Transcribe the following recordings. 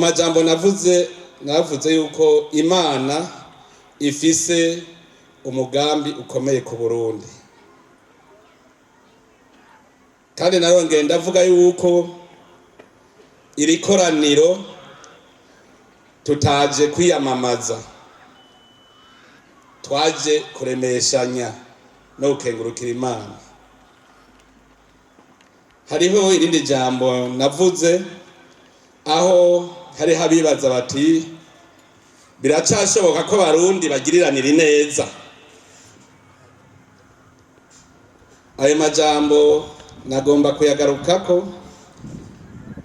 majambo navuze yuko Imana ifise umugambi ukomeye ku Burundi, kandi narongeye ndavuga yuko iri koraniro tutaje kwiyamamaza, twaje kuremeshanya no gukengurukira Imana. Hariho irindi jambo navuze aho hari habibaza bati biracashoboka ko Barundi bagiriranira neza. Ayo majambo nagomba kuyagarukako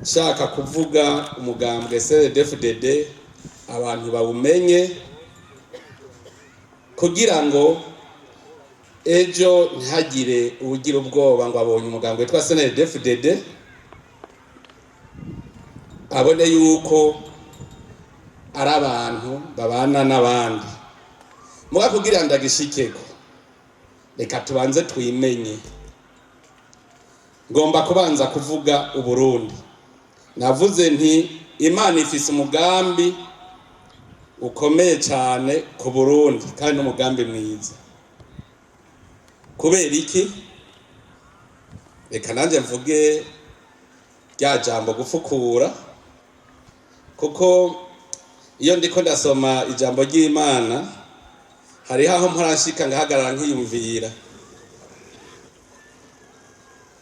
shaka kuvuga umugambwe CNDD-FDD abantu bawumenye, kugira ngo ejo ntihagire ugira ubwoba ngo abonye umugambwe witwa CNDD-FDD abone yuko ari abantu babana n'abandi. Muga kugira ndagishikeko, reka tubanze twimenye. Ngomba kubanza kuvuga Uburundi. Navuze nti Imana ifise umugambi ukomeye cyane ku Burundi, kandi n'umugambi mwiza. Kubera iki? Reka nanje mvuge rya jambo gufukura, kuko iyo ndiko ndasoma ijambo ry'Imana hari aho mporashika ngahagarara nkiyumvira,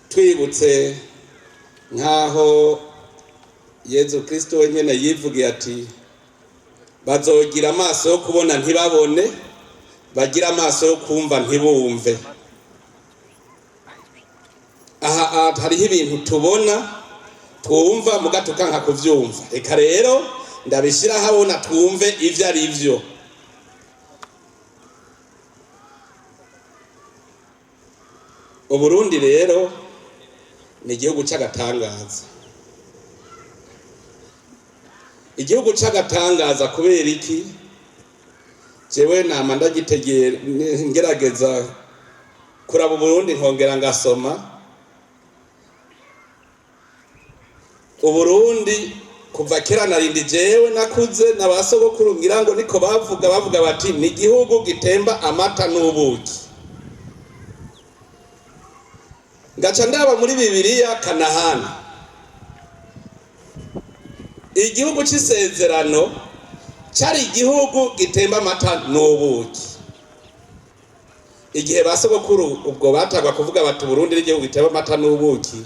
twibutse nkaho Yezu Kristo wenyene yivugiye ati bazogira amaso yo kubona ntibabone, bagira amaso yo kumva ntibumve. Aha hariho ibintu tubona twumva muga tukanka kuvyumva. Eka rero ndabishira habona twumve ivyo ari vyo. Uburundi rero ni igihugu c'agatangaza. Igihugu c'agatangaza kubera iki? Jewe nama ndagitegera ngerageza kuraba Uburundi nkongera ngasoma. Uburundi kuva kera narindi jewe nakuze n'abasogokuru ngira ngo niko bavuga bati ni igihugu gitemba amata n'ubuki. Ngaca ndaba muri Bibiliya Kanahani, igihugu c'isezerano cari igihugu gitemba amata n'ubuki. Igihe basogokuru ubwo batagwa kuvuga bati Burundi ari igihugu gitemba amata n'ubuki,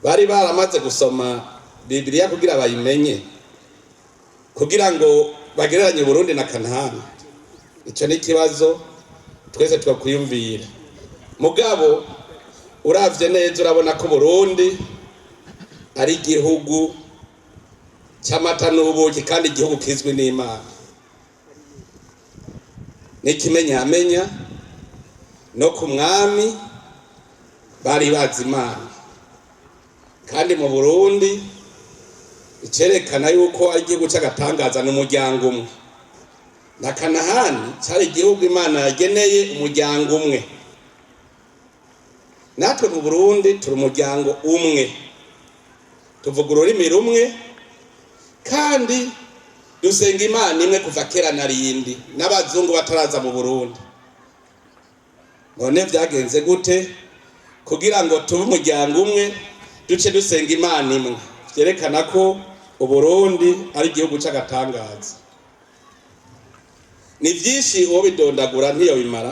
bari baramaze gusoma Bibiliya kugira bayimenye, kugira ngo bagereranye Burundi na Kanahani. Ico ni kibazo twese twakwiyumvira. Mugabo uravye neza urabona ko Burundi ari igihugu cy'amata n'ubuki, kandi igihugu kizwi n'Imana. N'ikimenyamenya no ku mwami bari bazi Imana, kandi mu Burundi icerekana yuko ari igihugu c'agatangaza n'umuryango umwe. Na Kanahani cyari igihugu Imana yageneye umuryango umwe. Natwe mu Burundi turi umuryango umwe, tuvuga ururimi rumwe, kandi dusenga Imana imwe kuva kera narindi, n'abazungu bataraza mu Burundi. None vyagenze gute kugira ngo tube umuryango umwe duce dusenga Imana imwe? Vyerekana ko Uburundi ari igihugu c'agatangaza. Ni vyinshi uwo bidondagura ntiyo bimara,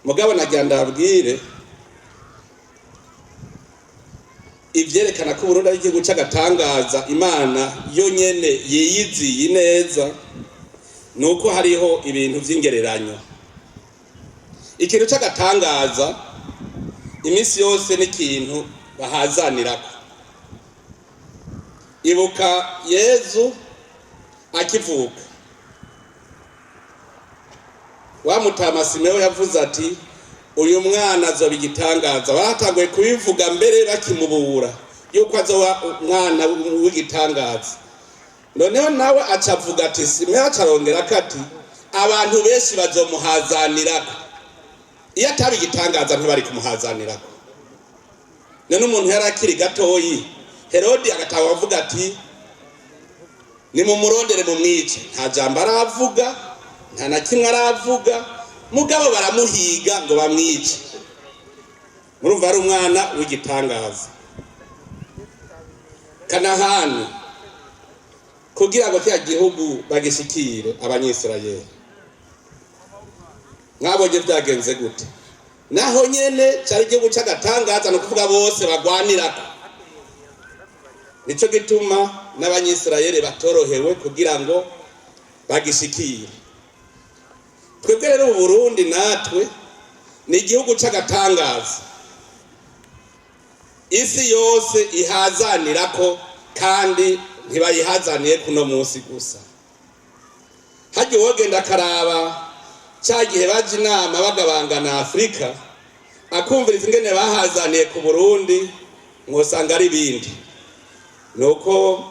mugabo nagira ndabwire ivyerekana ko Burundi ari igihugu c'agatangaza Imana yo nyene yiyiziye neza, nuko hariho ibintu vy'ingereranyo. Ikintu c'agatangaza imisi yose n'ikintu bahazanirako. Ibuka Yezu akivuka, wa Mutama Simeon yavuze ati uyu mwana azoba igitangaza. Batanguye kubivuga mbere bakimubura yuko azoba umwana w'igitangaza. Noneho nawe acavuga ati Simeon acarongera kati abantu benshi bazomuhazanirako. Iyo ataba igitangaza ntibari kumuhazanirako. None umuntu yarakiri gatoyi, Herodi agatawa avuga ati ni mu murondere mu mwice. Nta jambo aravuga, nta na kimwe aravuga, mugabo baramuhiga ngo bamwice. Murumva ari umwana w'igitangaza. Kanahani kugira ngo cya gihugu bagishikire abanyisirayeli, mwabonye byagenze gute? Naho nyene cyari igihugu cy'agatangaza, no kuvuga bose bagwanirako. Nico gituma n'abanyisirayeli batorohewe kugira ngo bagishikire. Twebwe rero mu Burundi natwe ni igihugu cy'agatangaza, isi yose ihazanirako, kandi ntibayihazaniye kuno munsi gusa. Hajye wogenda karaba cya gihe baje inama bagabangana Afrika, akumviriza ingene bahazaniye ku Burundi, mwosanga ari bindi. Nuko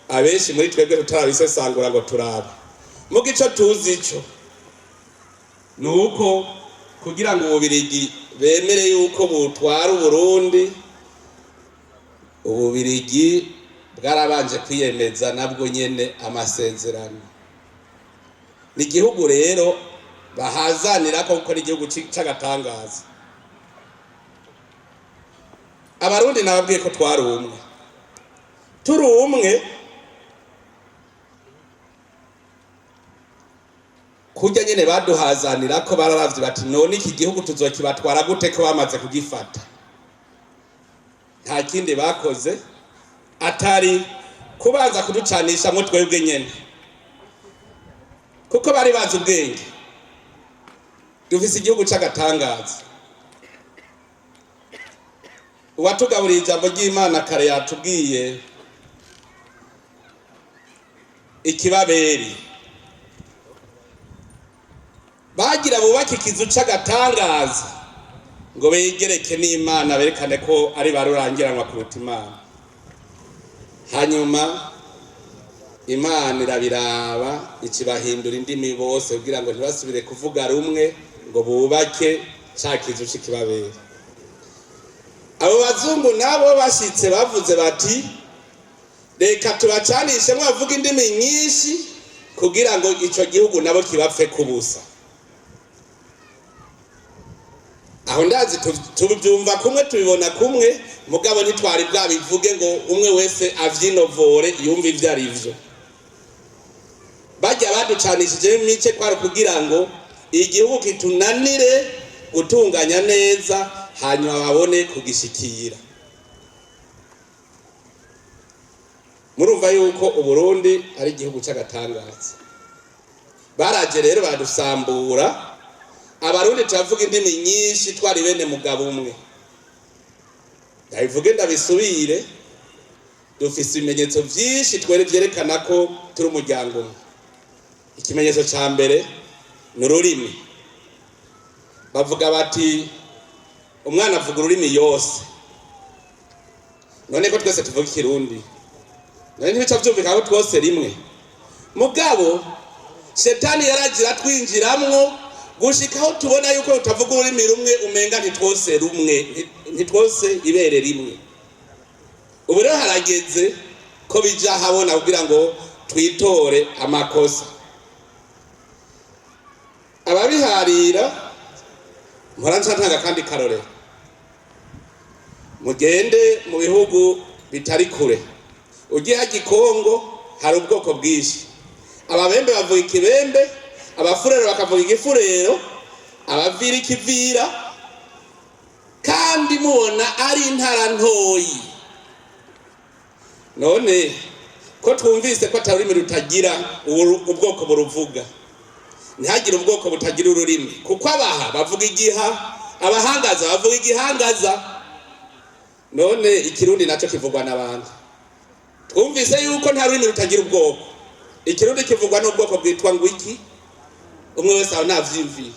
abenshi muri twebwe tutarabisesangura ngo turabe. Muga ico tuzi ico nuko kugira ngo Ububirigi bemere yuko butwara Burundi, Ububirigi bwarabanje kwiyemeza nabwo nyene amasezerano. Ni igihugu rero bahazanira ko gukora igihugu cy'agatangaza. Abarundi nababwiye ko twari umwe, turi umwe. Kujya nyene baduhazanira ko bararavye bati none iki gihugu tuzokibatwara gute ko bamaze kugifata. Nta kindi bakoze atari kubanza kuducanisha mu twebwe nyene, kuko bari bazi ubwenge. Dufise igihugu cy'agatangaza. Uwatugaburiye ijambo ry'Imana kare yatubwiye ikibaberi. Bagira bubaka ikizu cy'agatangaza ngo begereke n'Imana, berekane ko ari barurangiranwa kuruta Imana. Hanyuma Imana irabiraba ikibahindura indimi bose kugira ngo ntibasubire kuvuga rumwe, ngo bubake cya kizu cy'ikibaberi. Abo bazungu nabo bashitse bavuze bati reka tubacanishe mwavuga indimi nyinshi kugira ngo ico gihugu nabo kibapfe kubusa. Aho ndazi tubyumva kumwe, tubibona kumwe, mugabo ntitwari bwabivuge ngo umwe wese avyinovore yumva ivyo ari vyo. Bajya baducanishije mice kwari kugira ngo igihugu kitunanire gutunganya neza, hanyuma babone kugishikira. Murumva yuko Uburundi ari igihugu cy'agatangaza. Baraje rero badusambura. Abarundi tuvuga indimi nyinshi twari bene mugabo umwe. Ndabivuge ndabisubire, dufise ibimenyetso vyinshi byerekana ko turi umuryango umwe. Ikimenyetso ca mbere ni ururimi. Bavuga bati umwana avuga ururimi yose. None ko twese tuvuga Ikirundi, none ntibica vyumvika ko twose rimwe. Mugabo Shetani yaragira twinjiramwo gushikaho tubona yuko utavuga ururimi rumwe umenga ntitwose rumwe, ntitwose ibere rimwe. Ubu rero harageze ko bija habona kugira ngo twitore amakosa. Ababiharira mporanca ntanga kandi karorero. Mugende mu bihugu bitari kure, ugiye haji Kongo hari ubwoko bwinshi. Ababembe bavuga Ikibembe, abafurero bakavuga Igifurero, abavira Ikivira, kandi mubona ari intara ntoyi. None ko twumvise ko atarurimi rutagira ubwoko buruvuga, ntihagire ubwoko butagira ururimi, kuko abaha bavuga Igiha, abahangaza bavuga Igihangaza. None Ikirundi naco kivugwa n'abandi. Twumvise yuko nta rurimi rutagira ubwoko. Ikirundi kivugwa n'ubwoko bwitwa ngwiki, umwe wese aho navyimviye.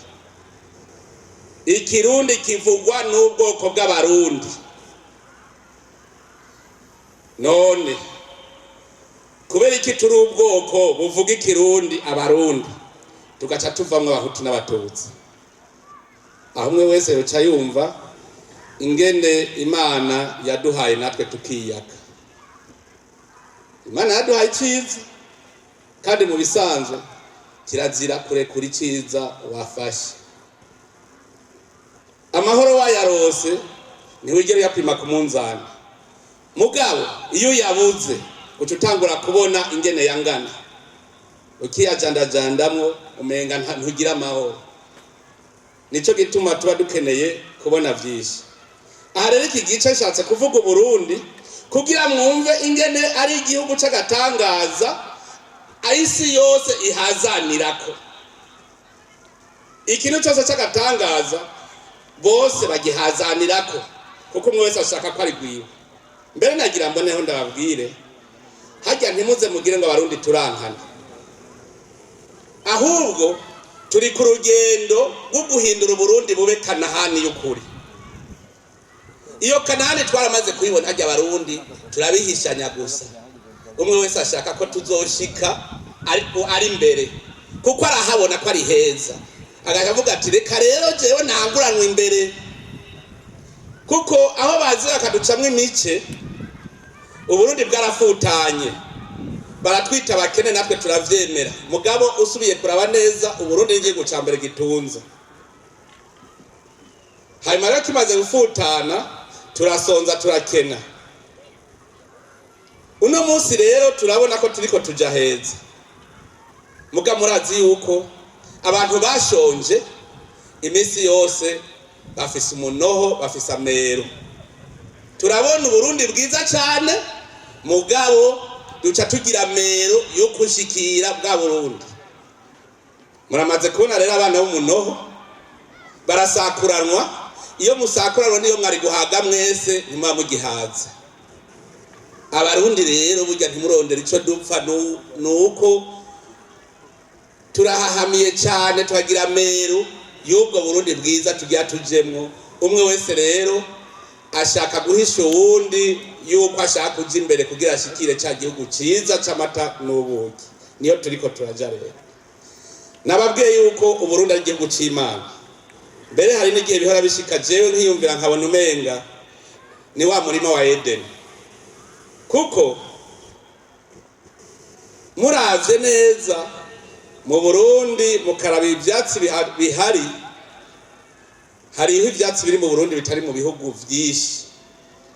Ikirundi kivugwa n'ubwoko bw'Abarundi. None kubera iki turi ubwoko buvuga Ikirundi Abarundi, tugaca tuvamwe Abahutu n'Abatutsi? Aho umwe wese yoca yumva ingene Imana yaduhaye natwe tukiyaka. Imana yaduhaye iciza, kandi mu bisanzwe kirazira kurekura iciza wafashe. Amahoro wayarose ntiwigere yapima ku munzani, mugabo iyo yabuze uca utangura kubona ingene yangana, ukiyajandajandamwo umenga ntugira amahoro. Nico gituma tuba dukeneye kubona vyinshi. Aha rero iki gice nshatse kuvuga Uburundi kugira mwumve ingene ari igihugu c'agatangaza isi yose ihazanirako. Ikintu cyose c'agatangaza bose bagihazanirako kuko umwe wese ashaka ko ari gwiwe. Mbere nagira mboneho ndababwire, hajya ntimuze mugire ngo abarundi turankana, ahubwo turi ku rugendo rwo guhindura Uburundi bube Kanahani y'ukuri. Iyo Kanahani twaramaze kuyibona, hajya abarundi turabihishanya gusa, umwe wese ashaka ko tuzoshika ariko ari imbere kuko arahabona ko ari heza, agavuga ati reka rero jewe ntanguranwe imbere, kuko aho bazi bakaducamwe imice Uburundi bwarafutanye, baratwita abakene natwe turavyemera, mugabo usubiye kuraba neza Uburundi n'igihugu ca mbere gitunze. Hanyuma rero kimaze gufutana turasonza turakena. Uno munsi rero turabona ko turiko tuja heza, muga murazi yuko abantu bashonje imisi yose bafise umunoho, bafise amero. Turabona Uburundi bwiza cyane, mugabo duca tugira amero yo kushikira bwa Burundi. Muramaze kubona rero abana b'umunoho barasakuranwa, iyo musakuranwa niyo mwari guhaga mwese nyuma mugihaza. Abarundi rero burya ntimurondera ico dupfa, nuko turahahamiye cyane tuhagira amero y'ubwo Burundi bwiza tugiye tujemwo. Umwe wese rero ashaka guhisha uwundi yuko ashaka kuja imbere kugira ashikire ca gihugu ciza c'amata n'ubuki. Niyo turiko turaja rero. Nababwiye yuko Uburundi ari igihugu c'Imana. Mbere hari n'igihe bihora bishika jewe nkiyumvira nkabona umenga ni wa murima wa Edeni, kuko muravye neza mu Burundi mukaraba ivyatsi bihari, hariho ivyatsi biri mu Burundi bitari mu bihugu vyinshi,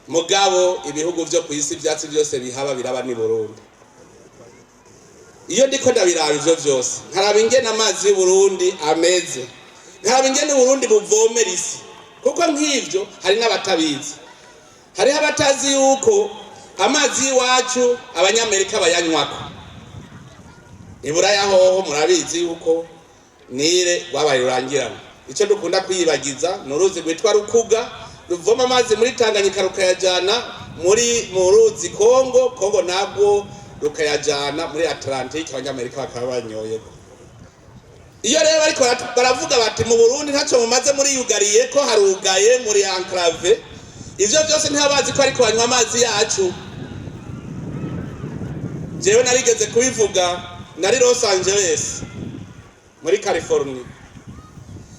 mugabo ibihugu vyo kwisi ivyatsi byose bihaba biraba ni Burundi. Iyo ndiko ndabiraba ivyo vyose nkaraba ingene amazi y'u Burundi ameze, nkaraba ingene Burundi buvomera isi, kuko nk'ivyo hari n'abatabizi. Hariho abatazi yuko amazi y'iwacu abanyamerika bayanywako. Iburaya hoho murabizi yuko Nile rwabaye rurangirana. Ico dukunda kwiyibagiza n'uruzi rwitwa Rukuga ruvoma amazi muri Tanganyika rukayajana mu ruzi Kongo nabwo rukayajana muri Atlantique, abanyamerika bakaba banyoyeko. Iyo rero ariko baravuga bati mu Burundi ntaco mumaze muri yugariye ko harugaye muri enclave, ivyo byose ntibabazi ko ariko banywa amazi yacu. Jewe narigeze kubivuga, nari Los Angeles muri California,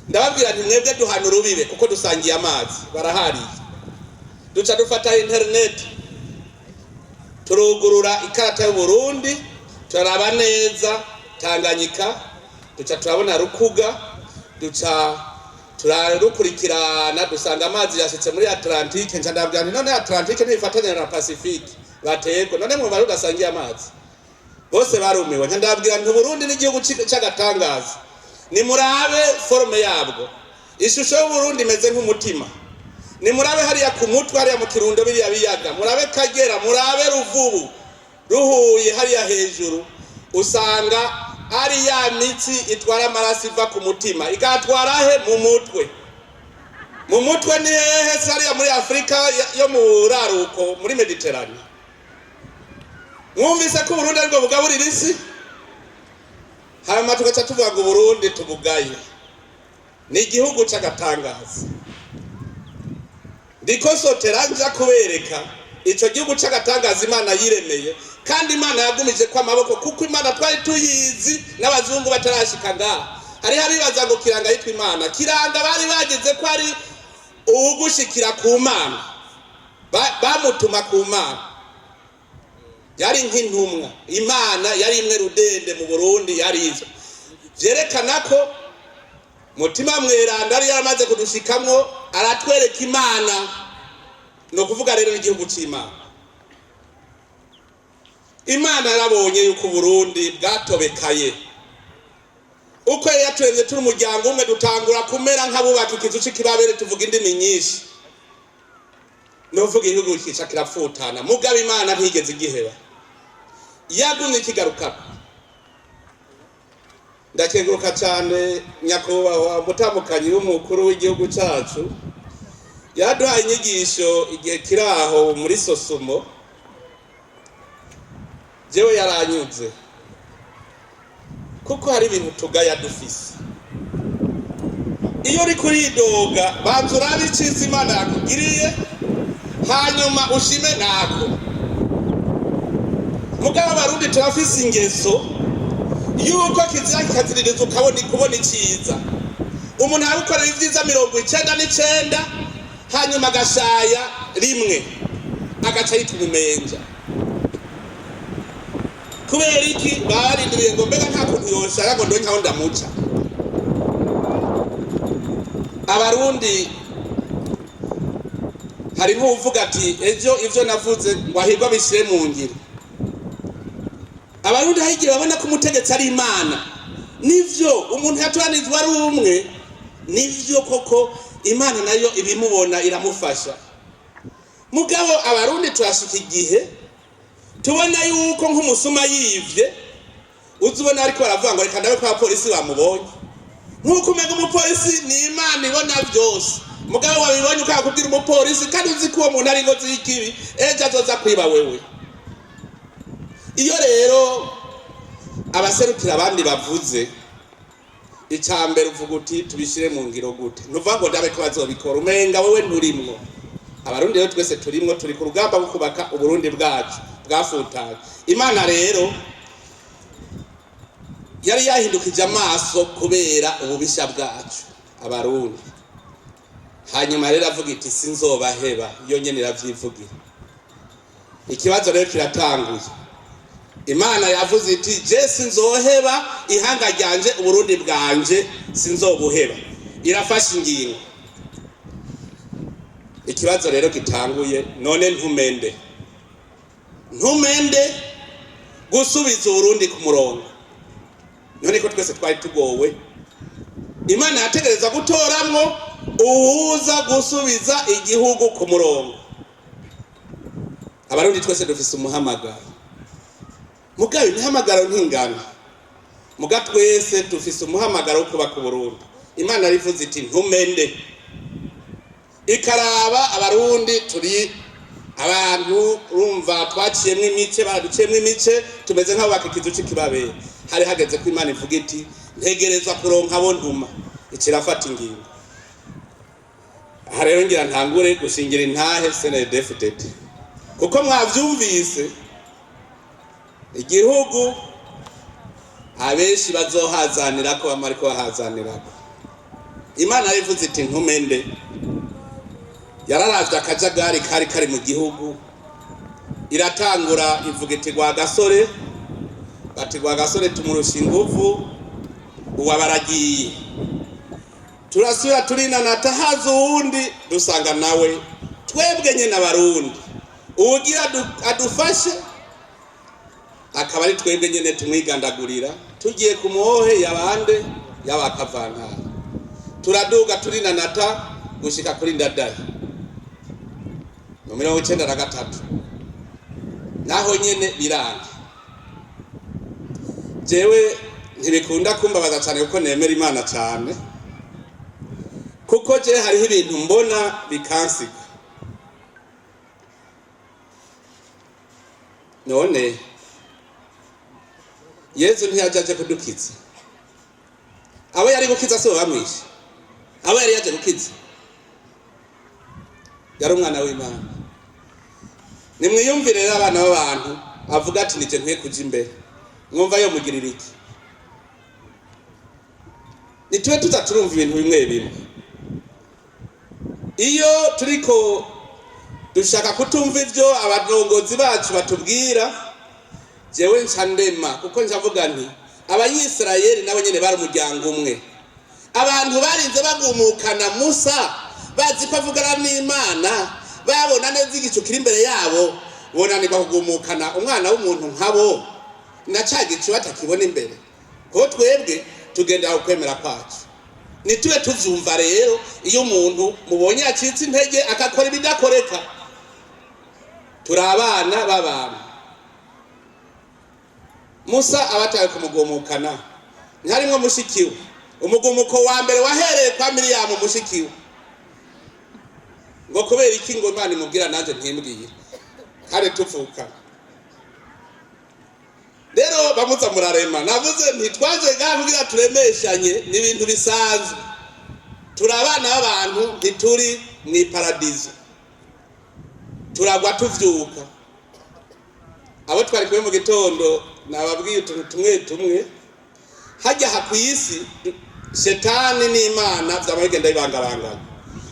ndababwira nti mwebwe duhana urubibe kuko dusangiye amazi, barahariye. Duca dufata internet turugurura ikarata y'u Burundi, turaraba neza Tanganyika, duca turabona Rukuga, duca turarukurikirana dusanga amazi yashitse muri Atlantique. Nca ndabwira nti none Atlantique ntifatanya na Pacifique, batego none mwe bari udasangiye amazi. Bose barumiwe. Nca ndabwira nti Burundi n'igihugu c'agatangaza, ni murabe forme yabwo, ishusho y'u Burundi imeze nk'umutima. Ni murabe hariya ku mutwe, hariya mu Kirundo biriya biyaga, murabe Kagera, murabe Ruvubu, Ruhuye hariya hejuru, usanga ari ya mitsi itwara amaraso iva ku mutima igatwara he mu mutwe. Mu mutwe ni hehe? Hariya muri Afrika yo mu raruko muri Mediterane. Mwumvise ko Burundi ariko bugaburira isi, hanyuma tugaca tuvuga ngo Burundi tubugaye. Ni igihugu c'agatangaza. Ndiko sotera nja kubereka ico gihugu c'agatangaza Imana yiremeye, kandi Imana yagumije kwa maboko, kuko Imana twari tuyizi n'abazungu batarashika ngaha. Hari abibaza ngo kiranga yitwa Imana, kiranga bari bagize ko ari ugushikira ku Mana, bamutuma ku Mana. yari nk'intumwa. Imana yari imwe rudende mu Burundi yarizo, vyerekana ko mutima mweranda ari yaramaze kudushikamwo, aratwereka Imana, no kuvuga rero igihugu c'Imana. Imana yarabonye yuko Burundi bwatobekaye, uko yatureze turi umuryango umwe, dutangura kumera nk'abubaka ikizu c'ikibabere, tuvuga indimi nyinshi, novuga igihugu kica kirapfutana. Mugabo Imana ntigeze igiheba, yagumye kigarukako. Ndakenguruka cyane nyakubahwa mutamukanyi w'umukuru w'igihugu cyacu, yaduhaye inyigisho igihe kiraho muri Sosumo. Jewe yaranyuze, kuko hari ibintu tugaya dufise. Iyo uri kuridoga, banza urabe iciza Imana yakugiriye, hanyuma ushime nako. Mugabo Abarundi turafise ingeso yuko kizira kikaziririza ukabona iciza. Umuntu agukorera ivyiza 99 hanyuma agashaya rimwe, agaca yitwa ubumenja. Kubera iki? Barindiriye ngo mbega nta kuntu yoshaka ngo ndonke aho ndamuca. Abarundi hari nk'uvuga ati ejo ivyo navuze ngo ahirwa bishire mu ngiro. Abarundi hagiye babona ko umutegetsi ari Imana. Nivyo umuntu yaturanizwa ari umwe, nivyo koko Imana nayo ibimubona iramufasha. Mugabo Abarundi turashika igihe tubona yuko nk'umusuma yivye, uzubona ariko baravuga ngo reka ndabe ko abapolisi bamubonye. Nkuko umenya umupolisi ni Imana ibona byose. Mugabo wabibonye ukakubwira umupolisi kandi uzi ko uwo muntu ari ingozi y'ikibi, ejo azoza kwiba wewe. Iyo rero abaserukira abandi bavuze, icambere uvuga uti tubishire mu ngiro gute? Nuvuga ngo ndabe ko bazobikora, umenga wewe nturimwo. Abarundi rero twese turimwo, turi ku rugamba rwo kubaka Uburundi bwacu bwafutaye. Imana rero yari yahindukije amaso kubera ububisha bwacu Abarundi. Hanyuma rero avuga iti sinzobaheba, iyo nyene iravyivugira. Ikibazo rero kiratanguye. Imana yavuze iti je sinzoheba ihanga ryanje, Uburundi bwanje sinzobuheba. Irafasha ingingo. Ikibazo rero kitanguye, none ntumende gusubiza Uburundi ku murongo. None ko twese twari tugowe, Imana yategereza gutoramwo uwuza gusubiza igihugu ku murongo. Abarundi twese dufise umuhamagaro. Mugabe imihamagaro ntingana. Muga twese dufise umuhamagaro wo kubaka Uburundi. Imana rivuze iti ntumende. Ikaraba Abarundi turi abantu urumva twaciyemwe imice, baraduciyemwe imice, tumeze nk'abubaka ikizu c'ikibabere. Hari hageze ko Imana ivuga iti ntegerezwa kuronka abo ntuma, ikirafata ingingo. Aha rero ngira ntangure gushingira intahe CNDD-FDD, kuko mwavyumvise igihugu abenshi bazohazanira ko bamari ko bahazanirako. Imana yivuze iti ntumende. Yararavye akajagari kari mu gihugu, iratangura ivuga iti Rwagasore, bati Rwagasore tumurusha inguvu, uwa baragiye. Turasubira turinanata, haza uwundi dusanga nawe twebwe nyene Abarundi, ugira adufashe akaba ari twebwe nyene tumwigandagurira, tugiye ku muhohe yabande y'abakavantara. Turaduga turinanata gushika kuri Ndadaye mu 1993, naho nyene biranga. Jewe ntibikunda kumbabaza cyane kuko nemera Imana cyane, kuko je hariho ibintu mbona bikansiga. None Yesu ntiyajaje kudukiza. Abo yari gukiza so bamwishe. Abo yari yaje gukiza yari umwana w'Imana. Nimwiyumvire rero abana b'abantu avuga ati nije nkwiye kuja imbere, mwumva yo mugirira iki? Nitwe tutaturumva ibintu bimwe bimwe. Iyo turiko dushaka kutumva ivyo abarongozi bacu batubwira, jewe ncandema kuko njavuga nti abayisirayeli nabo nyene bari umuryango umwe. Abantu barinze bagumukana Musa bazi ko avugana n'Imana, babona neza igicu kiri imbere yabo, bonanirwa kugumukana umwana w'umuntu nkabo na cagicu batakibona imbere. Ko twebwe tugendera ukwemera kwacu, nitube tuvyumva rero. Iyo umuntu mubonye acitse intege akakora ibidakoreka, turi abana b'abantu. Musa abataye kumugumukana ntarimwe mushikiwe. Umugumuko wa mbere wahereye kwa Miriyamu mushikiwe, ngo kubera iki ngo Imana imubwira nanje ntimbwiye kare tuvuka. Rero bamuza murarema, navuze nti twaje gaho kugira turemeshanye, ni ibintu bisanzwe. Turi abana b'abantu, ntituri mu paradizo, turagwa tuvyuka. Abo twari kumwe mu gitondo nababwiye utuntu tumwe tumwe. Hajya hakwisi Shetani n'Imana vyamagenda ibangabangana.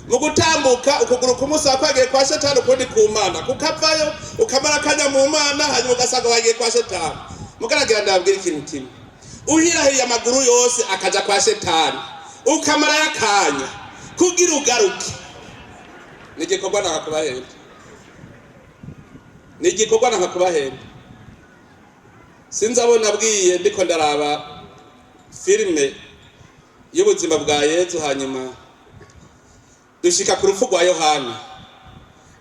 Mu gutambuka ukuguru kumusa kwagiye kwa Shetani, ukundi ku Mana, kukavayo ukamara kanya mu Mana, hanyuma ugasaga wagiye kwa Shetani. Mugaragira ndababwira ikintu kimwe, uhirahiriye amaguru yose akaja kwa Shetani, ukamara yakanya kugira ugaruke, nigikorwa nakakubahenda, nigikorwa nakakubahenda. Sinzabona bwiye ndiko ndaraba filime y'ubuzima bwa Yesu, hanyuma dushika ku rupfu rwa Yohana,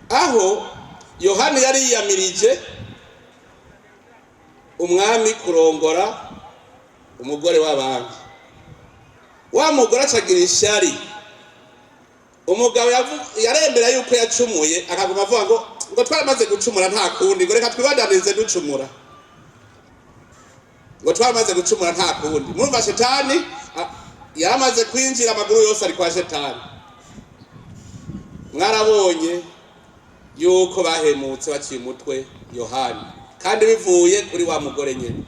aho Yohana yari yiyamirije umwami kurongora umugore w'abandi. Wa mugore acagira ishari, umugabo yarembera yuko yacumuye, akaguma avuga ngo twaramaze gucumura nta kundi, ngo reka twibandanize ducumura, ngo twamaze gucumura nta kundi. Murumva Shetani yaramaze kwinjira, amaguru yose ari kwa Shetani. Mwarabonye yuko bahemutse baciye umutwe Yohana, kandi bivuye kuri wa mugore nyene.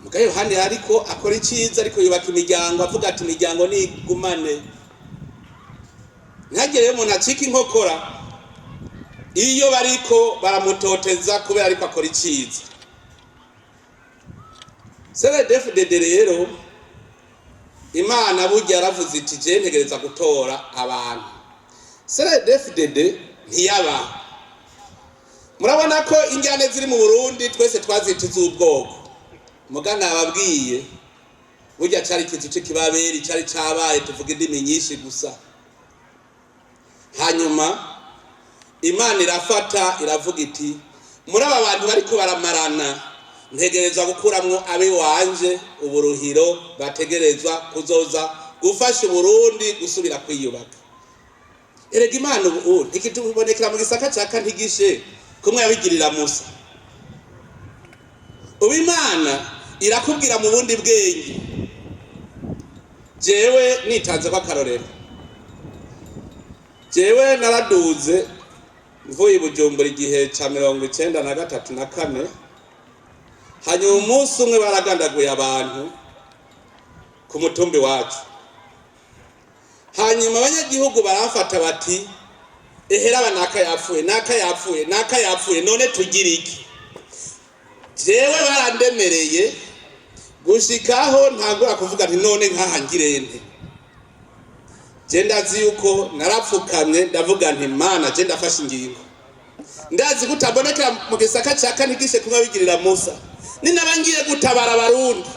Muga Yohana ariko akora iciza, ariko yubaka imiryango, avuga ati imiryango nigumane, ntagire umuntu acika inkokora iyo bariko baramutoteza kubera ariko akora iciza. CNDD-FDD rero Imana burya yaravuze iti je ntegereza gutora abantu. CNDD-FDD ntiyaba. Murabona ko injyane ziri mu Burundi twese twazitiza ubwoko. Mugana ababwiye burya cari kizu c'ikibaberi, cari cabaye tuvuga indimi nyinshi gusa. Hanyuma Imana irafata iravuga iti muri aba bantu bariko baramarana, ntegerezwa gukuramwo abe wanje uburuhiro, bategerezwa kuzoza gufasha Burundi gusubira kwiyubaka. Erega Imana ubu ntikitubonekera mu gisaka ca Kantigishe kumwe yabigirira Musa. Ubu Imana irakubwira mu bundi bwenge. Jewe nitanze kwa karorero, jewe naraduze mvuye i Bujumbura igihe ca 1994. Hanyuma umunsi umwe baragandaguye abantu ku mutumbi wacu. Hanyuma abanyagihugu barafata bati ehera banaka yapfuye, naka yapfuye, naka yapfuye, none tugira iki? Jewe barandemereye gushikaho ntagura kuvuga nti none nkahangirente. Je ndazi yuko narapfukamye ndavuga nti Mana je ndafashe ingingo. Ndazi gutaboneka mu gisaka ca Kantigishe kumwe bigirira Musa. Ninabangiye gutabara Abarundi,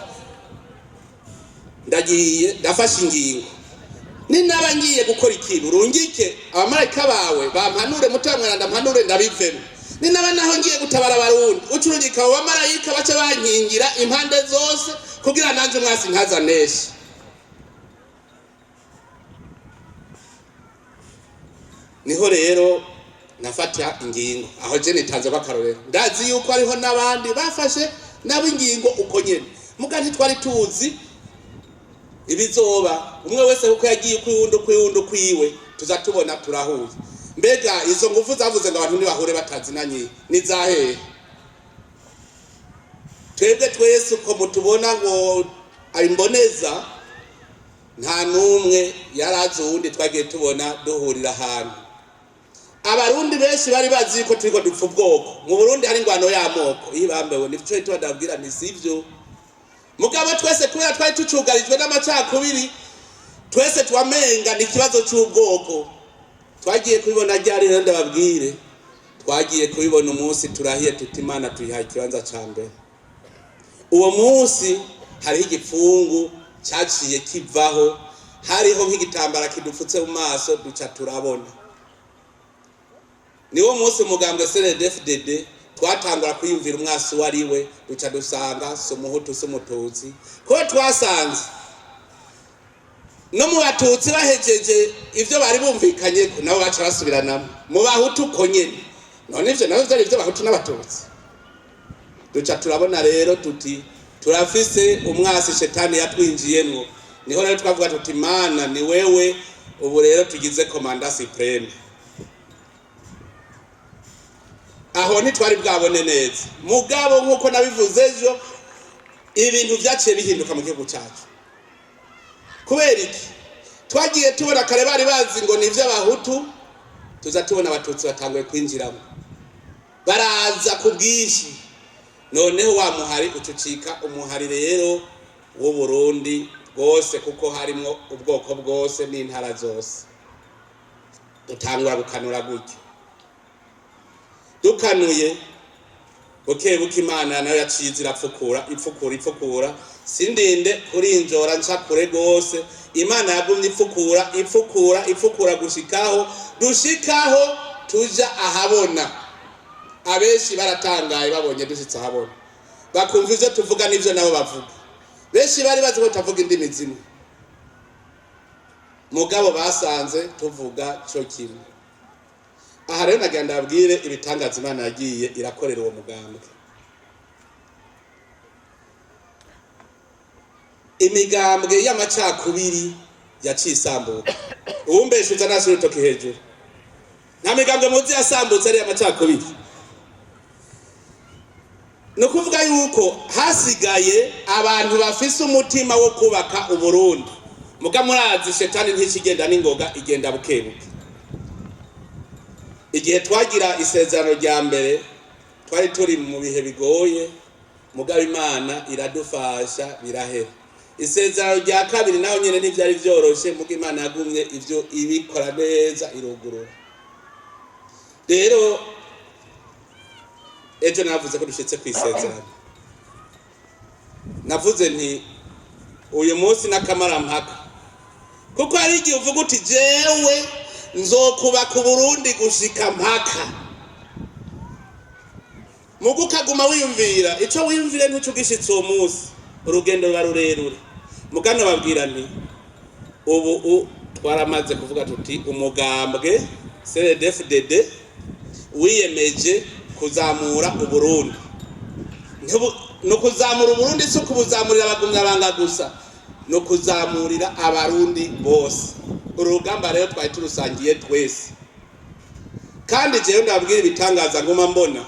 ndagiye ndafashe ingingo. Ninabangiye gukora ikintu rungike abamarayika bawe bampanure, mutamwe ndampanure ndabivemo. Ninabanaho ngiye gutabara Abarundi, ucurungika abo bamarayika bace bankingira impande zose kugira nanje umwasi ntazaneshe. Niho rero nafata ingingo, aho je nitanze bakarorero. Ndazi yuko ariho nabandi bafashe nabo ingingo uko nyene, muga ntitwari tuzi ibizoba. Umwe wese uko yagiye kwiwundo kwiwe, tuzatubona turahuye. Mbega izo nguvu zavuze ngo abantu nibahure batazinanye nizahe? Twebwe twese uko mutubona ngo arimboneza, nta numwe yarazi uwundi twagiye tubona duhurira ahantu. abarundi benshi bari bazi ko turiko dupfa ubwoko. Mu Burundi hari ingwano y'amoko ibambewe nico cyo ndabwira ni sivyo. Mugabo twese kubera twari tucugarijwe n'amacakubiri twese twamenga ni kibazo cy'ubwoko. Twagiye kubibona ryari rero ndababwire. Twagiye kubibona umunsi turahiye tuti Imana tuyihaye ikibanza ca mbere. Uwo munsi hariho igipfungu cyaciye kivaho, hariho nk'igitambara kidupfutse mu maso duca turabona. Niwo munsi umugambwe CNDD-FDD twatangura kwiyumvira umwasi wariwe duca dusanga so muhutu so mututsi ko twasanze no mu batutsi bahejeje ivyo bari bumvikanye ko nabo baca basubiranamo mu bahutu ko nyene. None ivyo nabo vyari ivyo bahutu n'abatutsi. Duca turabona rero tuti turafise umwasi shetani yatwinjiyemwo. Niho rero twavuga tuti Imana ni wewe ubu rero tugize komanda supreme. Aho ntitwari bwabone neza mugabo nkuko nabivuze ejo ibintu byaciye bihinduka mu gihugu cyacu. Kubera iki? Twagiye tubona kare bari bazi ngo ni ivy'abahutu, tuza tubona abatutsi batanguye kwinjiramo baraza ku bwinshi. Noneho wa muhari ucucika umuhari rero wo Burundi bwose kuko harimo ubwoko bwose n'intara zose. Dutangura gukanura gutyo dukanuye buke Imana nayo yacizira ipfukura sindinde kurinjora ncakure gose. Imana yagumye ipfukura dushikaho tuja ahabona. Abenshi baratangaye babonye dushitse ahabona bakumva ivyo tuvuga n'ivyo nabo bavuga. Benshi bari bazi ko tavuga indimi zimwe mugabo basanze tuvuga cyo kimwe. Aha rero nagenda abwire ibitangaza Imana yagiye irakorera uwo mugambwe. Imigambwe y'amacakubiri yacisambuka. Uwumbeshe utanashira utoki hejuru. Nta migambwe muzi yasambutse ari y'amacakubiri. No kuvuga yuko hasigaye abantu bafise umutima wo kubaka Uburundi. Muga murazi shetani ntikigenda n'ingoga igenda bukebuke. Igihe twagira isezerano rya mbere twari turi mu bihe bigoye mugabo Imana iradufasha birahera. Isezerano rya kabiri naho nyene n'ivyari vyoroshe muga Imana yagumye ivyo ibikora neza irugurura. Rero ejo navuze ko dushitse kwisezerano. Navuze nti uyu munsi n'akamarampaka kuko hari igihe uvuga uti jewe nzokuba ku Burundi gushika mpaka. Mugu kaguma wiyumvira ico wiyumvire ntucugishitse uwo munsi urugendo barurerure. Mugano babwira nti ubu twaramaze kuvuga tuti umugambwe CNDD-FDD wiyemeje kuzamura Uburundi. No kuzamura Uburundi si kubuzamurira abagumya banga gusa, no kuzamurira abarundi bose. Urugamba rero twari turusangiye twese. Kandi jewe ndabwira ibitangaza ngoma mbona.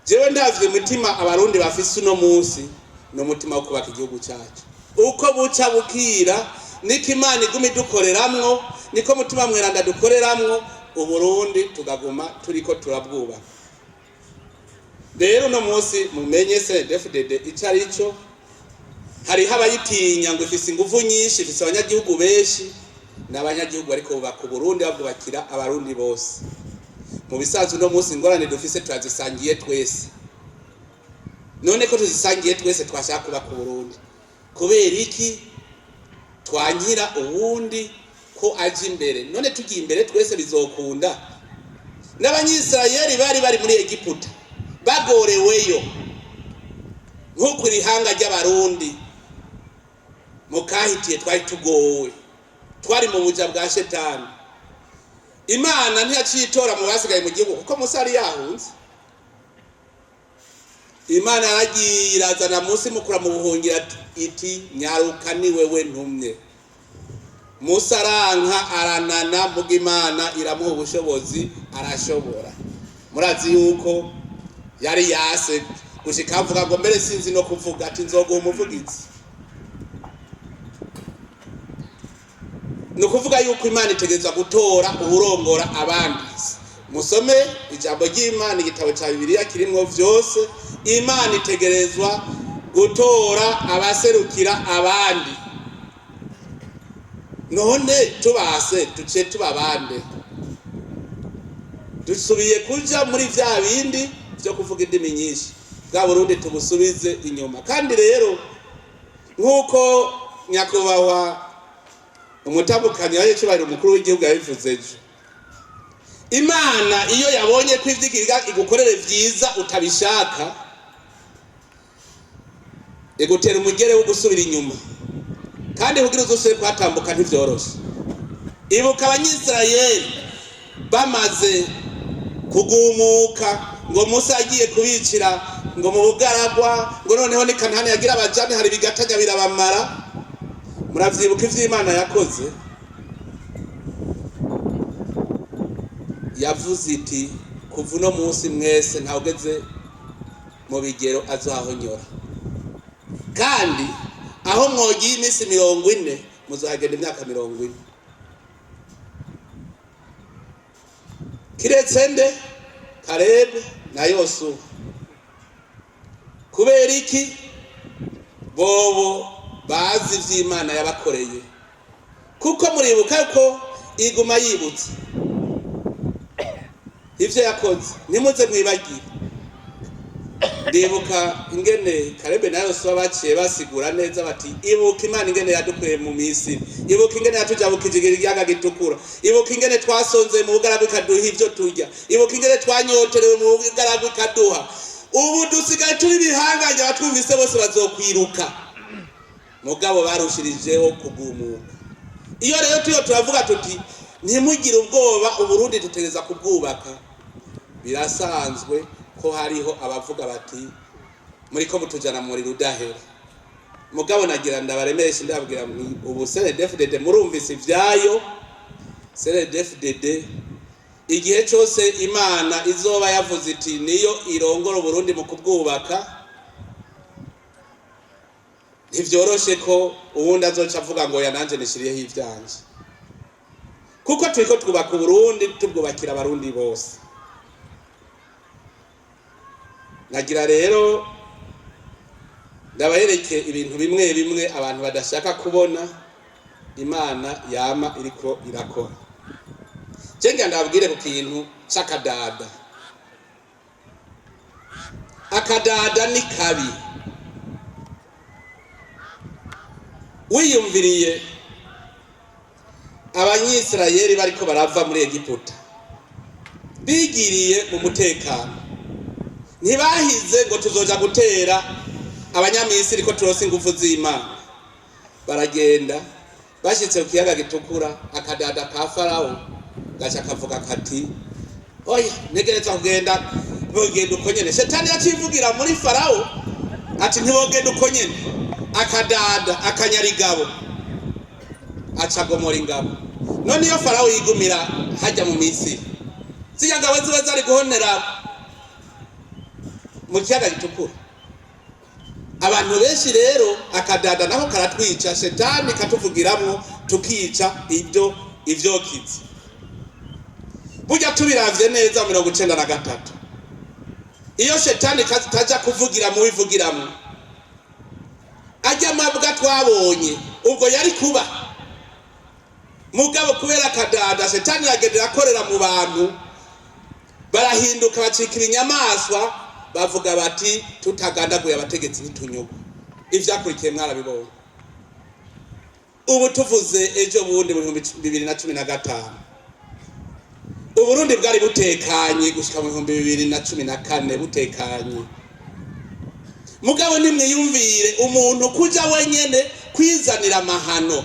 Jewe ndavye mutima abarundi bafise uno munsi no mutima wo kubaka igihugu cyacu. Uko buca bukira niko Imana igumi dukoreramwo, niko mutima mweranda dukoreramwo Uburundi tugaguma turiko turabwuba. Rero no munsi mumenye CNDD-FDD icarico hari habayitinya ngo ifise ingufu nyinshi, ifise abanyagihugu benshi n'abanyagihugu bariko bubaka Burundi babwubakira abarundi bose. Mu bisanzwe no munsi ingorane dufise turazisangiye twese. None ko tuzisangiye twese twashaka kubaka Burundi. Kubera iki twankira uwundi ko aje imbere? None tugiye imbere twese bizokunda. N'abanyisirayeli bari muri Egiputa bagoreweyo nkuko irihanga ry'abarundi mukahitiye twari tugowe, twari mu buja bwa shetani. Imana ntiyacitora mu basigaye mu gihugu kuko Musa ari yahunze. Imana yaragiye irazana Musa mukura mu buhungira iti nyaruka ni wewe ntumye. Musa aranka aranana muga Imana iramuha ubushobozi arashobora. Murazi yuko yari yase gushika avuga ngo mbere sinzi no kuvuga ati nzoguha umuvugizi. no kuvuga yuko Imana itegerezwa gutora uburongora abandi. Musome ijambo ry'Imana igitabo cya Bibiliya kirimo vyose. Imana itegerezwa gutora abaserukira abandi. None tubase tuce tubabande, dusubiye kuja muri vya bindi byo kuvuga indimi nyinshi, bwa Burundi tubusubize inyuma. Kandi rero nkuko nyakubahwa umutabukanyi waje cyubahiro umukuru w'igihugu yabivuze ejo, Imana iyo yabonye ko ivyigira igukorere vyiza utabishaka, igutera umugere wo gusubira inyuma, kandi kugira uzose kwatambuka ntivyoroshe. Ibuka abanyisirayeli bamaze kugumuka ngo Musa agiye kubicira ngo mu bugaragwa, ngo noneho ni Kanani yagira abajane hari bigatanya birabamara. Muravyibuka ivy'Imana yakoze? Yavuze iti kuva uno munsi mwese ntawugeze mu bigero azahonyora, kandi aho mwogiye iminsi 40 muzahagenda imyaka 40. Kiretse nde? Kalebe na Yosuwa. Kubera iki? Bobo bazi ivy'Imana yabakoreye, kuko muribuka ko iguma yibutse ivyo yakoze, nimuze mwibagiye. Ndibuka ingene Kalebe na Yosuwa baciye basigura neza bati ibuka Imana ingene yadukuye mu Misiri, ibuka ingene yatujabukije igiyaga gitukura, ibuka ingene twasonze mu bugaragwa ikaduha ivyo turya, ibuka ingene twanyoterewe mu bugaragwa ikaduha. Ubu dusigaye turi bihanganye, batwumvise bose bazokwiruka. Mugabo barushirijeho kugumuka. Iyo rero tuyo turavuga tuti ntimugire ubwoba, Uburundi tutegeza kubwubaka, birasanzwe ko hariho abavuga bati muri ko mutujana muri rudahera. Mugabo nagira ndabaremeshe ndababwira ubu CNDD-FDD murumvise ivyayo. CNDD-FDD igihe cyose Imana izoba yavuze iti niyo irongora Burundi mu kubwubaka, ntivyoroshe ko ubundi azoca avuga ngo yananje nishiriyeho ivyanje, kuko turiko twubaka Burundi tubwubakira abarundi bose. Nagira rero ndabahereke ibintu bimwe bimwe abantu badashaka kubona Imana yama iriko irakora. Cenga ndabwire ku kintu c'akadada. Akadada ni kabi. Wiyumviriye abanyisirayeli bariko barava muri Egiputa, bigiriye mu mutekano, ntibahize ngo tuzoja gutera abanyamisiri ko turose ingufu z'Imana. Baragenda bashitse ku kiyaga gitukura, akadada ka Farawo gacha kavuga kati oya negereza kugenda, bogenda uko nyene. Shetani yacivugira muri Farawo ati ntibogenda uko nyene. Akadada akanyarigabo acagomora ingabo. None iyo Farawo yigumira hajya mu Misiri, ziya ngabo ziba zari guhonera mu kiyaga gitukura. Abantu benshi rero akadada naho karatwica, Shetani katuvugiramo tukica ivyo kizi. Burya tubiravye neza 93 iyo Shetani kaja kuvugira mu bivugiramo, ajya amabwa twabonye ubwo yari kuba. Mugabo kubera akadada Shetani yagendera akorera mu bantu, barahinduka bacikira inyamaswa, bavuga bati tutagandaguye abategetsi bitunyugo. Ivyakurikiye mwarabibonye. Ubu tuvuze ejo bundi mu 2015 Uburundi bwari butekanye gushika mu 2014 butekanye. Mugabo nimwiyumvire umuntu kuja wenyene kwizanira amahano.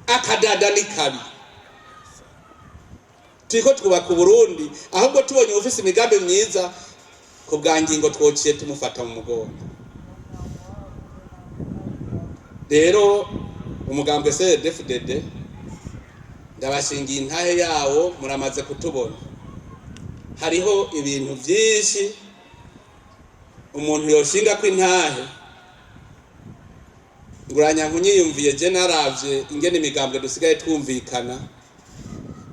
Akadada ni kabi. Turiko twubaka Burundi, ahubwo tubonye ufise imigambi myiza ku bwangingo twociye tumufata mu mugongo. Rero umugambwe CNDD-FDD ndabashingiye intahe yawo, muramaze kutubona. Hariho ibintu vyinshi umuntu yoshinga ko intahe nguranya nkunyiyumviye je naravye ingene imigambwe dusigaye twumvikana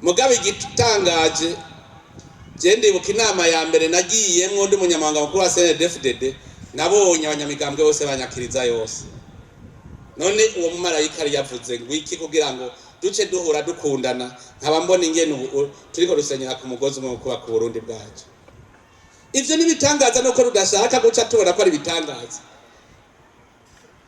mugabe igitangaje je ndibuka inama ya mbere nagiyemwo ndi munyamabanga mukuru wa CNDD-FDD nabonye abanyamigambwe bose banyakiriza yose none uwo mumarayika yari yavuze ngo iki kugira ngo duce duhura dukundana nkaba mbona ingene turiko dusenyera ku mugozi umwe kuba ku Burundi bwacu ivyo nibitangaza nuko rudashaka guca tubona ko ari bitangaza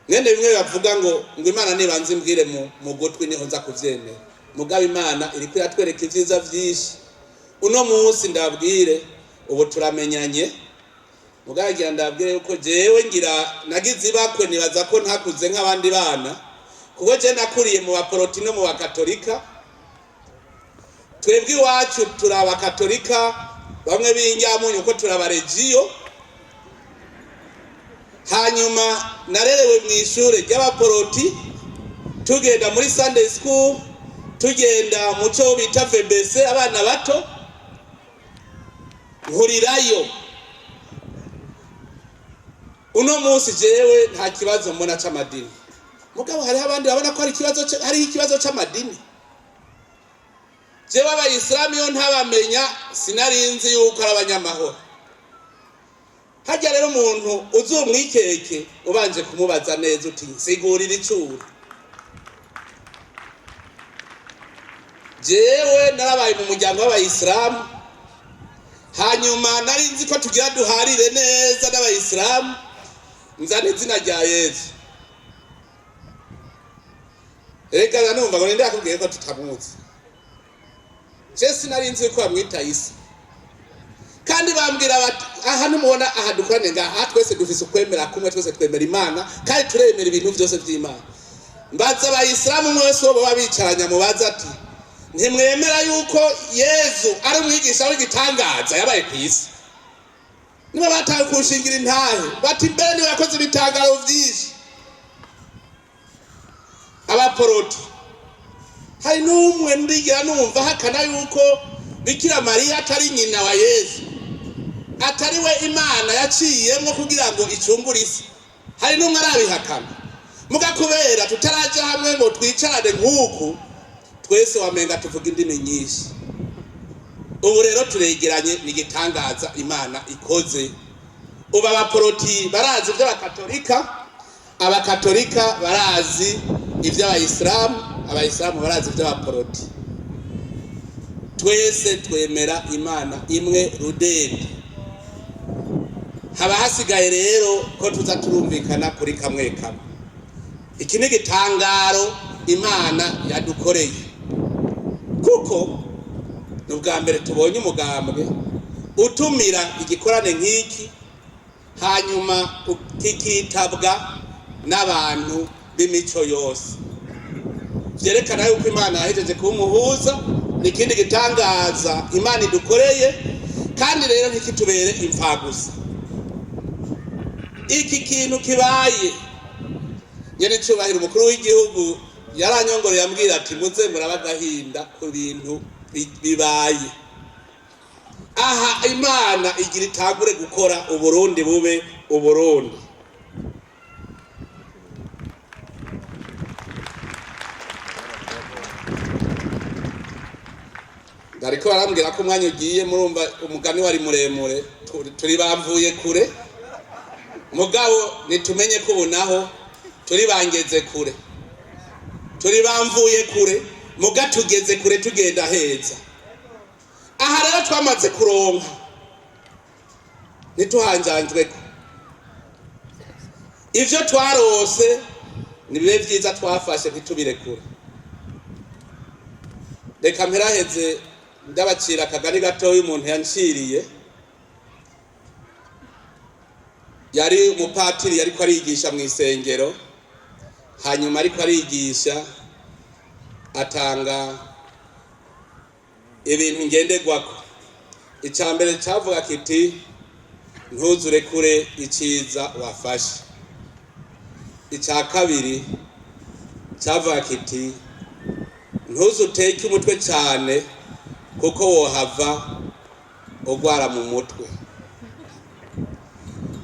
mwene bimwe bavuga ngo Imana nibanze imbwire mu gutwi niho nza kuvyemera mugabe Imana iri kwiratwereka ivyiza vyinshi uno munsi ndabwire ubu turamenyanye mugagira ndabwire yuko jewe ngira nagize ibakwe nibaza ko ntakuze nk'abandi bana kuko je nakuriye mu baporoti no mu bakatolika twebwe iwacu turaba katolika bamwe b'inyamunyu uko turaba regiyo hanyuma narerewe mu ishure ry'abaporoti tugenda muri Sunday school tugenda mu cyo bita VBC abana bato nkurirayo uno munsi jewe nta kibazo mbona c'amadini mugabo hari abandi babona ko hari ikibazo c'amadini jewe abayisilamu yo ntabamenya sinarinzi yuko ari abanyamahoro hajya rero umuntu uzumwikeke ubanje kumubaza neza uti sigurira icuri jewe narabaye mu muryango w'abayisilamu hanyuma narinzi ko tugira duharire neza n'abayisilamu nzane izina rya Yesu reka numva ngo ninde akubwiye ko tutamuzi je sinarinzi ko bamwita Isa kandi bambwira bati aha numubona aha dukorane ngaha twese dufise ukwemera kumwe twese twemera Imana kandi turemera ibintu byose by'Imana mbaza abayisilamu mwese bo babicaranya mubaza ati ntimwemera yuko Yesu ari umwigisha w'igitangaza yabaye ku isi niba bataye kushingira intahe bati mbere niwe yakoze ibitangaro vyinshi abaporoti hari n'umwe ndigira numva hakana yuko Bikira Mariya atari nyina wa Yesu atari we Imana yaciyemwo kugira ngo icungure isi hari n'umwe arabihakana muga kubera tutaraje hamwe ngo twicarane nk'uku twese wamenga tuvuga indimi nyinshi ubu rero turegeranye n'igitangaza Imana ikoze ubu abaporoti barazi iby'abakatolika barazi iby'abayisilamu abayisilamu barazi iby'abaporoti twese twemera Imana imwe rudende haba hasigaye rero ko tuza turumvikana kuri kamwe kamwe iki ni igitangaro Imana yadukoreye kuko n'ubwa mbere tubonye umugambwe utumira igikorane nk'iki hanyuma kikitabwa n'abantu b'imico yose byerekana yuko Imana yahejeje kumuhuza n'ikindi gitangaza Imana idukoreye kandi rero ntikitubere impfagusa iki kintu kibaye nyene cyubahira umukuru w'igihugu yaranyongoreye ambwira ati muze murabagahinda ku bintu bibaye aha Imana igira itagure gukora Uburundi bube Uburundi ariko barambwira ko umwanya ugiye murumva umugani wari muremure turi bamvuye kure mugabo nitumenye ko ubunaho turi bangeze kure turi bamvuye kure muga tugeze kure tugenda heza aha rero twamaze kuronka nituhanjanjweko ivyo twarose nibibe vyiza twafashe ntitubire kure reka mperaheze ndabacira akagari gatoya umuntu yanciriye yari umupatiri yariko arigisha mu isengero hanyuma ariko arigisha atanga ibintu ngenderwako icambere cavuga kiti ntuzure kure iciza wafashe ica kabiri cavuga kiti ntuzuteke umutwe cyane kuko wohava ugwara mu mutwe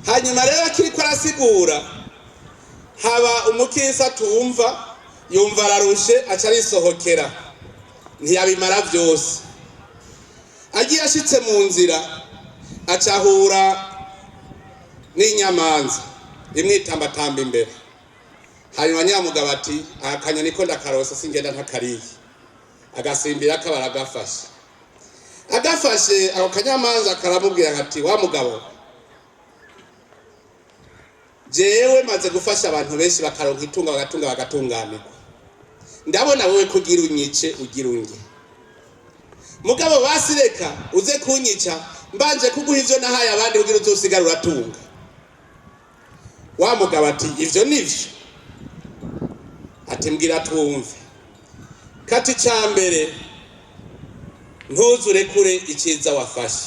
hanyuma rero akiriko arasigura haba umukisa tumva yumva ararushe aca arisohokera ntiyabimara byose. Agiye ashitse mu nzira acahura n'inyamanza imwitambatamba imbere. Hanyuma Nyamugabo ati akanyoni ko ndakarosa singenda ntakariye. Agasimbira akabara agafashe ako kanyamanza karamubwira ati wa mugabo, jewe maze gufasha abantu benshi bakaronka itunga bagatunganirwa, ndabona wowe kugira unyice ugira unge. Mugabo basireka uze kunyica mbanje kuguha ivyo nahaye abandi kugira uzosigara uratunga. Wa mugabo ati ivyo nivyo. Ati mbwira twumve. Kati cyambere ntuzure kure ikiza wafashe.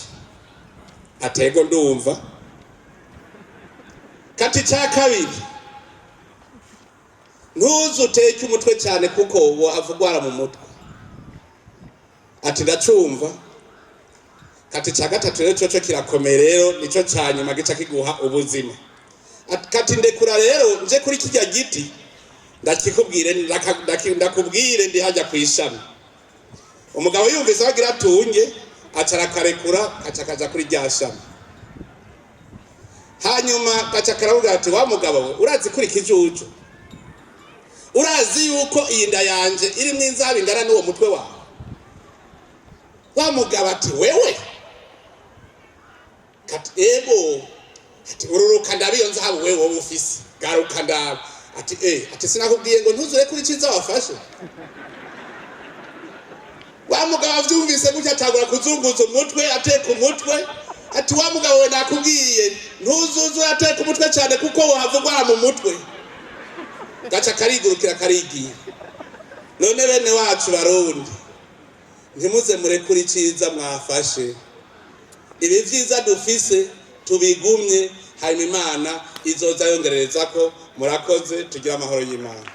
Atego ndumva. Kati cya kabiri ntuzuteke umutwe cyane kuko uwo avugwara mu mutwe. Ati ndacumva. Kati cya gatatu rero cyo kirakomeye rero nico cyanyuma gica kiguha ubuzima. Kati ndekura rero nje kuri kijya giti ndakikubwire ndakubwire ndi hajya kwishami. Umugabo yumvise agira atunge acarakarekura acakaja kuri ryashami. Hanyuma gacakaravuga ati wa mugabo we urazi kuri kijuju, urazi yuko iyi nda yanje iri mwinzabi ngana n'uwo mutwe wawe. Wa mugabo ati wewe, kati ego, ati ururuka ndabiyo nzabu wewe wowe ufise garuka ndabu. Ati sinakubwiye ngo ntuzure kuri kiza wafashe. Wa mugabo avyumvise gutya atagura kuzunguza umutwe ateka umutwe. Ati wa mugabo we nakubwiye ntuzuzura ateka umutwe cyane kuko wohavugwara mu mutwe. Gaca karigurukira karigiye. None bene wacu Barundi, ntimuze murekure iciza mwafashe. Ibi vyiza dufise tubigumye, hanyuma Imana izoza yongerereza ko. Murakoze, tugira amahoro y'Imana.